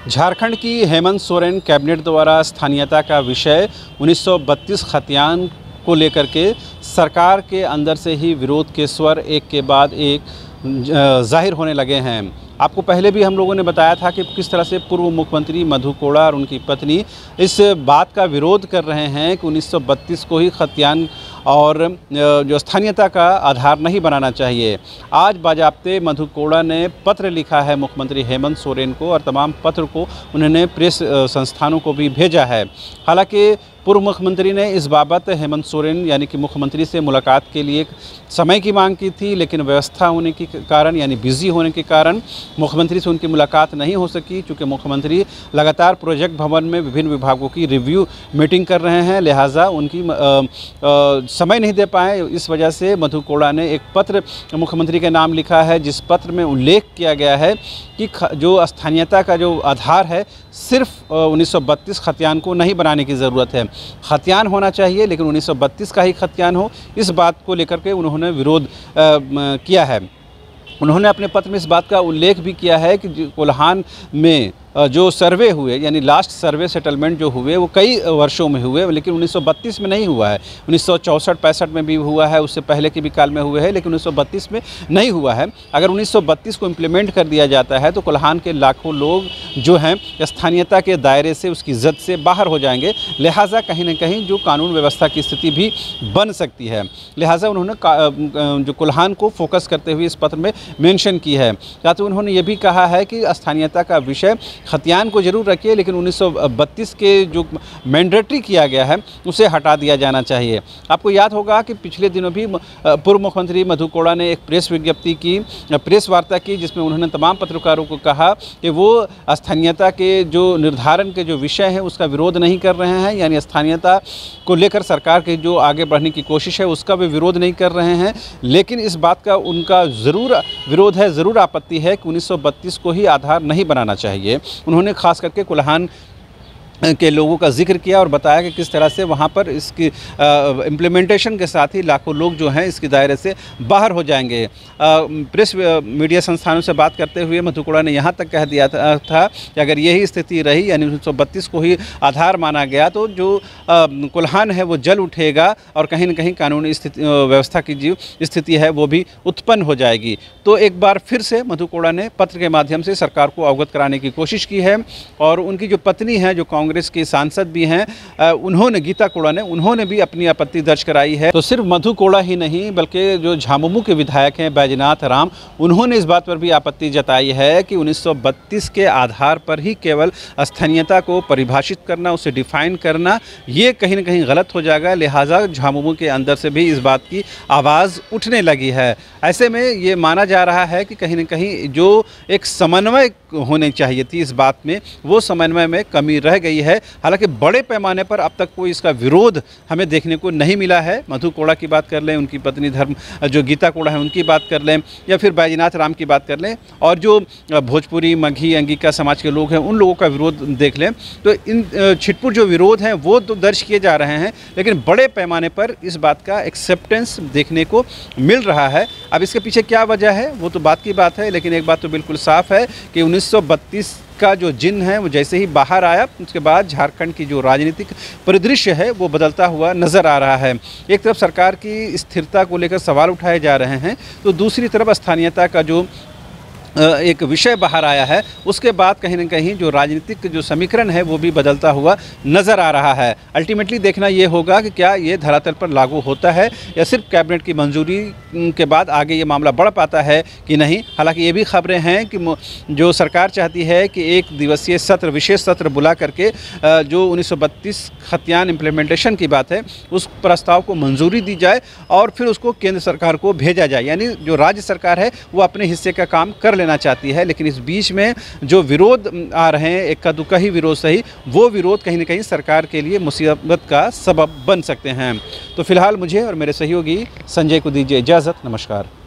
झारखंड की हेमंत सोरेन कैबिनेट द्वारा स्थानीयता का विषय 1932 खतियान को लेकर के सरकार के अंदर से ही विरोध के स्वर एक के बाद एक जाहिर होने लगे हैं। आपको पहले भी हम लोगों ने बताया था कि किस तरह से पूर्व मुख्यमंत्री मधु कोड़ा और उनकी पत्नी इस बात का विरोध कर रहे हैं कि 1932 को ही खतियान और जो स्थानीयता का आधार नहीं बनाना चाहिए। आज बाजाप्ते मधु कोड़ा ने पत्र लिखा है मुख्यमंत्री हेमंत सोरेन को और तमाम पत्र को उन्होंने प्रेस संस्थानों को भी भेजा है। हालांकि पूर्व मुख्यमंत्री ने इस बाबत हेमंत सोरेन यानी कि मुख्यमंत्री से मुलाकात के लिए समय की मांग की थी, लेकिन व्यवस्था होने के कारण यानी बिजी होने के कारण मुख्यमंत्री से उनकी मुलाकात नहीं हो सकी। चूँकि मुख्यमंत्री लगातार प्रोजेक्ट भवन में विभिन्न विभागों की रिव्यू मीटिंग कर रहे हैं, लिहाजा उनकी समय नहीं दे पाए। इस वजह से मधु कोड़ा ने एक पत्र मुख्यमंत्री के नाम लिखा है, जिस पत्र में उल्लेख किया गया है कि जो स्थानीयता का जो आधार है सिर्फ 1932 खतियान को नहीं बनाने की ज़रूरत है। खतियान होना चाहिए लेकिन 1932 का ही खतियान हो, इस बात को लेकर के उन्होंने विरोध किया है। उन्होंने अपने पत्र में इस बात का उल्लेख भी किया है कि कोल्हान में जो सर्वे हुए यानी लास्ट सर्वे सेटलमेंट जो हुए वो कई वर्षों में हुए, लेकिन 1932 में नहीं हुआ है। 1964-65 में भी हुआ है, उससे पहले के भी काल में हुए हैं, लेकिन 1932 में नहीं हुआ है। अगर 1932 को इम्प्लीमेंट कर दिया जाता है तो कोल्हान के लाखों लोग जो हैं स्थानीयता के दायरे से, उसकी जद से बाहर हो जाएंगे। लिहाजा कहीं ना कहीं जो कानून व्यवस्था की स्थिति भी बन सकती है। लिहाजा उन्होंने जो कोल्हान को फोकस करते हुए इस पत्र में मेंशन की है। साथ ही उन्होंने ये भी कहा है कि स्थानीयता का विषय खतियान को जरूर रखिए, लेकिन 1932 के जो मैंडेटरी किया गया है उसे हटा दिया जाना चाहिए। आपको याद होगा कि पिछले दिनों भी पूर्व मुख्यमंत्री मधु कोड़ा ने एक प्रेस विज्ञप्ति की, प्रेस वार्ता की, जिसमें उन्होंने तमाम पत्रकारों को कहा कि वो स्थानीयता के जो निर्धारण के जो विषय है उसका विरोध नहीं कर रहे हैं, यानी स्थानीयता को लेकर सरकार के जो आगे बढ़ने की कोशिश है उसका भी विरोध नहीं कर रहे हैं। लेकिन इस बात का उनका ज़रूर विरोध है, ज़रूर आपत्ति है कि 1932 को ही आधार नहीं बनाना चाहिए। उन्होंने खास करके कोल्हान के लोगों का जिक्र किया और बताया कि किस तरह से वहाँ पर इसकी इम्प्लीमेंटेशन के साथ ही लाखों लोग जो हैं इसके दायरे से बाहर हो जाएंगे। प्रेस मीडिया संस्थानों से बात करते हुए मधु कोड़ा ने यहाँ तक कह दिया था कि अगर यही स्थिति रही यानी 1932 को ही आधार माना गया तो जो कोल्हान है वो जल उठेगा और कहीं न कहीं कानूनी व्यवस्था की जो स्थिति है वो भी उत्पन्न हो जाएगी। तो एक बार फिर से मधु कोड़ा ने पत्र के माध्यम से सरकार को अवगत कराने की कोशिश की है और उनकी जो पत्नी है जो कांग्रेस के सांसद भी हैं, उन्होंने गीता कोड़ा ने उन्होंने भी अपनी आपत्ति दर्ज कराई है। तो सिर्फ मधु कोड़ा ही नहीं बल्कि जो झामुमो के विधायक हैं बैजनाथ राम, उन्होंने इस बात पर भी आपत्ति जताई है कि 1932 के आधार पर ही केवल स्थानीयता को परिभाषित करना, उसे डिफाइन करना, ये कहीं ना कहीं गलत हो जाएगा। लिहाजा झामुमो के अंदर से भी इस बात की आवाज़ उठने लगी है। ऐसे में ये माना जा रहा है कि कहीं ना कहीं जो एक समन्वय होनी चाहिए थी इस बात में, वो समन्वय में कमी रह गई है। हालांकि बड़े पैमाने पर अब तक कोई इसका विरोध हमें देखने को नहीं मिला है। मधु कोड़ा की बात कर लें, उनकी पत्नी धर्म जो गीता कोड़ा है उनकी बात कर लें, या फिर बैजनाथ राम की बात कर लें, और जो भोजपुरी मगही अंगिका समाज के लोग हैं उन लोगों का विरोध देख लें, तो इन छिटपुट जो विरोध हैं वो तो दर्ज किए जा रहे हैं, लेकिन बड़े पैमाने पर इस बात का एक्सेप्टेंस देखने को मिल रहा है। अब इसके पीछे क्या वजह है वो तो बात की बात है, लेकिन एक बात तो बिल्कुल साफ है कि 1932 का जो जिन है वो जैसे ही बाहर आया उसके बाद झारखंड की जो राजनीतिक परिदृश्य है वो बदलता हुआ नज़र आ रहा है। एक तरफ सरकार की स्थिरता को लेकर सवाल उठाए जा रहे हैं, तो दूसरी तरफ स्थानीयता का जो एक विषय बाहर आया है उसके बाद कहीं ना कहीं जो राजनीतिक जो समीकरण है वो भी बदलता हुआ नज़र आ रहा है। अल्टीमेटली देखना ये होगा कि क्या ये धरातल पर लागू होता है या सिर्फ कैबिनेट की मंजूरी के बाद आगे ये मामला बढ़ पाता है कि नहीं। हालांकि ये भी खबरें हैं कि जो सरकार चाहती है कि एक दिवसीय सत्र, विशेष सत्र बुला करके जो 1932 खतियान इम्प्लीमेंटेशन की बात है उस प्रस्ताव को मंजूरी दी जाए और फिर उसको केंद्र सरकार को भेजा जाए। यानी जो राज्य सरकार है वो अपने हिस्से का काम कर लेना चाहती है, लेकिन इस बीच में जो विरोध आ रहे हैं, इक्का दुक्का ही विरोध सही, वो विरोध कहीं ना कहीं सरकार के लिए मुसीबत का सबब बन सकते हैं। तो फिलहाल मुझे और मेरे सहयोगी संजय को दीजिए इजाज़त। नमस्कार।